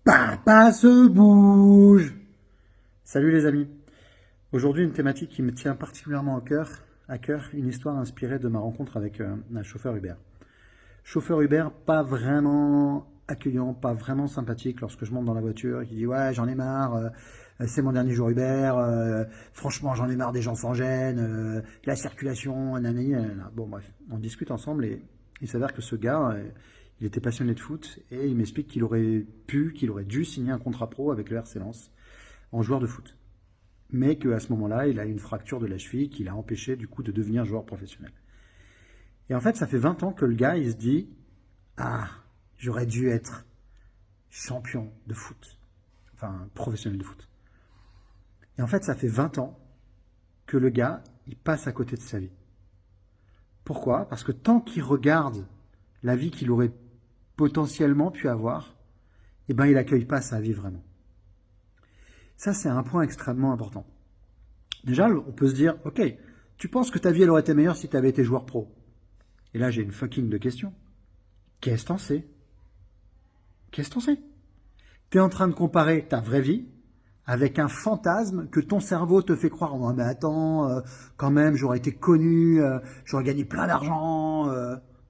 Papa se bouge. Salut les amis. Aujourd'hui, une thématique qui me tient particulièrement à cœur, une histoire inspirée de ma rencontre avec un chauffeur Uber. Chauffeur Uber, pas vraiment accueillant, pas vraiment sympathique lorsque je monte dans la voiture et qui dit ouais, j'en ai marre, c'est mon dernier jour Uber, franchement j'en ai marre des gens sans gêne, la circulation, nanani, nanana. Bon bref, on discute ensemble et il s'avère que ce gars, il était passionné de foot et il m'explique qu'il aurait dû signer un contrat pro avec le RC Lens en joueur de foot. Mais qu'à ce moment-là, il a eu une fracture de la cheville qui l'a empêché du coup de devenir joueur professionnel. Et en fait, ça fait 20 ans que le gars, il se dit « Ah, j'aurais dû être champion de foot. » Enfin, professionnel de foot. Et en fait, ça fait 20 ans que le gars, il passe à côté de sa vie. Pourquoi? Parce que tant qu'il regarde la vie qu'il aurait potentiellement pu avoir, eh ben, il n'accueille pas sa vie vraiment. Ça, c'est un point extrêmement important. Déjà, on peut se dire, ok, tu penses que ta vie, elle aurait été meilleure si tu avais été joueur pro? Et là, j'ai une fucking de question. Qu'est-ce que t'en sais? Qu'est-ce que t'en sais? T'es en train de comparer ta vraie vie avec un fantasme que ton cerveau te fait croire. Oh, mais attends, quand même, j'aurais été connu, j'aurais gagné plein d'argent.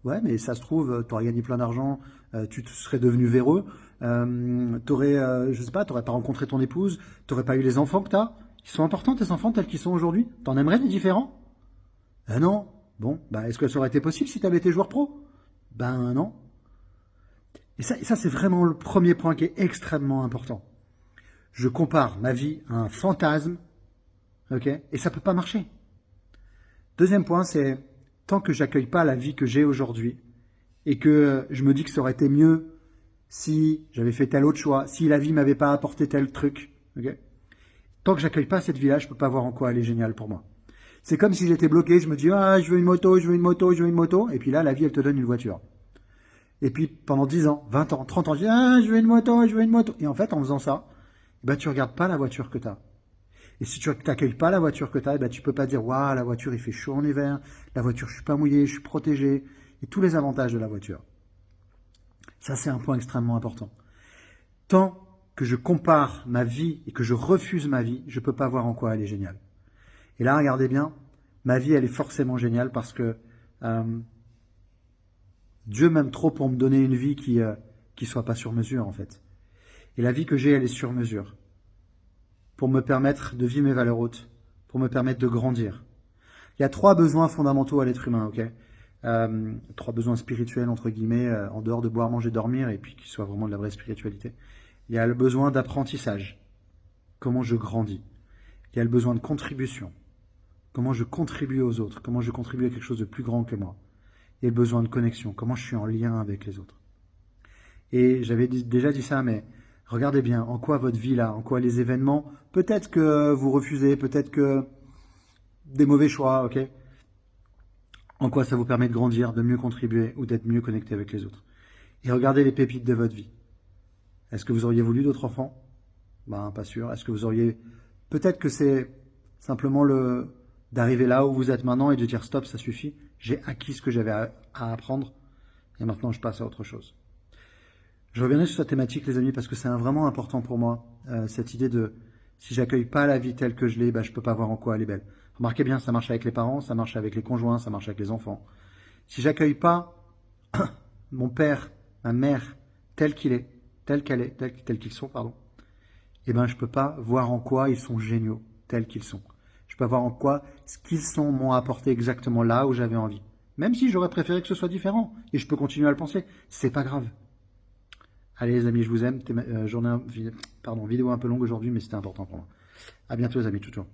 Ouais, mais ça se trouve, t'aurais gagné plein d'argent, tu te serais devenu véreux, t'aurais, je sais pas, t'aurais pas rencontré ton épouse, t'aurais pas eu les enfants que t'as. Ils sont importants, tes enfants, tels qu'ils sont aujourd'hui. T'en aimerais des différents? Ben non. Bon, bah est-ce que ça aurait été possible si tu avais été joueur pro? Ben non. Et ça c'est vraiment le premier point qui est extrêmement important. Je compare ma vie à un fantasme, ok? Et ça peut pas marcher. Deuxième point, c'est tant que j'accueille pas la vie que j'ai aujourd'hui et que je me dis que ça aurait été mieux si j'avais fait tel autre choix, si la vie m'avait pas apporté tel truc, ok? Tant que j'accueille pas cette vie-là, je peux pas voir en quoi elle est géniale pour moi. C'est comme si j'étais bloqué, je me dis ah je veux une moto, je veux une moto, je veux une moto, et puis là la vie elle te donne une voiture. Et puis pendant 10 ans, 20 ans, 30 ans, je dis ah je veux une moto, je veux une moto. Et en fait en faisant ça, bah tu regardes pas la voiture que tu as. Et si tu n'accueilles pas la voiture que tu as, bah tu peux pas dire waouh la voiture il fait chaud en hiver, la voiture je suis pas mouillé, je suis protégé, et tous les avantages de la voiture. Ça c'est un point extrêmement important. Tant que je compare ma vie et que je refuse ma vie, je peux pas voir en quoi elle est géniale. Et là, regardez bien, ma vie, elle est forcément géniale parce que Dieu m'aime trop pour me donner une vie qui soit pas sur mesure, en fait. Et la vie que j'ai, elle est sur mesure. Pour me permettre de vivre mes valeurs hautes, pour me permettre de grandir. Il y a 3 besoins fondamentaux à l'être humain, ok? 3 besoins spirituels, entre guillemets, en dehors de boire, manger, dormir, et puis qui soient vraiment de la vraie spiritualité. Il y a le besoin d'apprentissage. Comment je grandis. Il y a le besoin de contribution. Comment je contribue aux autres, comment je contribue à quelque chose de plus grand que moi. Et le besoin de connexion, comment je suis en lien avec les autres. Et j'avais déjà dit ça, mais regardez bien, en quoi votre vie là, en quoi les événements, peut-être que vous refusez, peut-être que des mauvais choix, ok? En quoi ça vous permet de grandir, de mieux contribuer ou d'être mieux connecté avec les autres. Et regardez les pépites de votre vie. Est-ce que vous auriez voulu d'autres enfants? Ben, pas sûr. Est-ce que vous auriez... Peut-être que c'est simplement d'arriver là où vous êtes maintenant et de dire stop, ça suffit, j'ai acquis ce que j'avais à apprendre et maintenant je passe à autre chose. Je reviendrai sur cette thématique les amis parce que c'est vraiment important pour moi, cette idée de si j'accueille pas la vie telle que je l'ai, bah, je peux pas voir en quoi elle est belle. Remarquez bien, ça marche avec les parents, ça marche avec les conjoints, ça marche avec les enfants. Si j'accueille pas mon père, ma mère, tel qu'il est, tel qu'elle est, tel qu'ils sont, pardon, eh ben je peux pas voir en quoi ils sont géniaux, tels qu'ils sont. Je peux voir en quoi ce qu'ils sont m'ont apporté exactement là où j'avais envie. Même si j'aurais préféré que ce soit différent, et je peux continuer à le penser, c'est pas grave. Allez les amis, je vous aime. Vidéo un peu longue aujourd'hui, mais c'était important pour moi. À bientôt les amis, ciao ciao.